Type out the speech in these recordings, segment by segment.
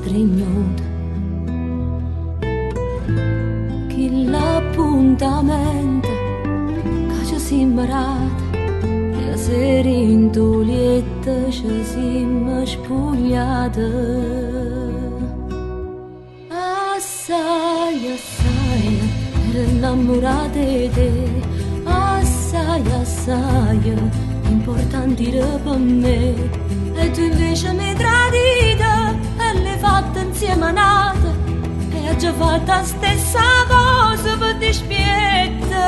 sgrignuta, che l'appuntamento che ci siamo rata, e sera in Tulietta ci siamo spogliate. Assai, assai, ero innamorata di te, assai, assai, importanti era per me, e tu invece mi hai tradita e l'hai fatta insieme a nata, e hai già fatto la stessa cosa per dispietta.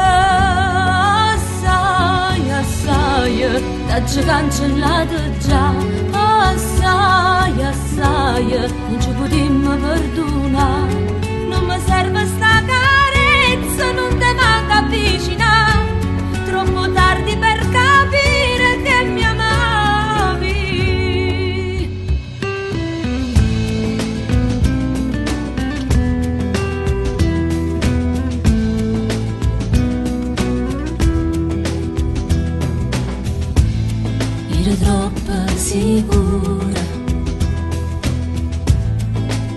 Assai, assai, t'ha già cancellato già, assai, assai, non ci potremmo perdonare, non mi serve sta carezza, non te manca avvicinare, troppo tardi per capire che mi amavi. Ero troppo sicura,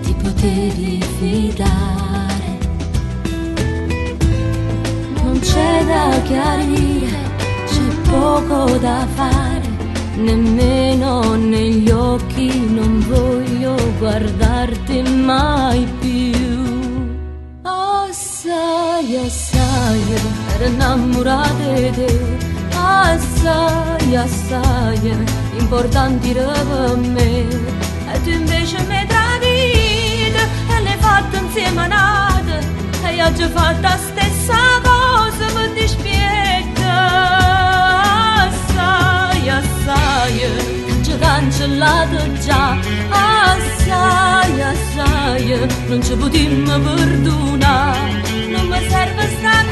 ti potevi fidare, non c'è da chiarire, c'è poco da fare, nemmeno negli occhi non voglio guardarti mai più. Assai, assai, ero innamorata di te, assai, assai, importanti era per me, e tu invece mi hai tradita e l'hai fatta insieme a nata, e ho già fatto la stessa cosa per dispietta. Assai, assai, t'ho già cancellato già, assai, assai, non ci potremmo perdonare, non mi serve sta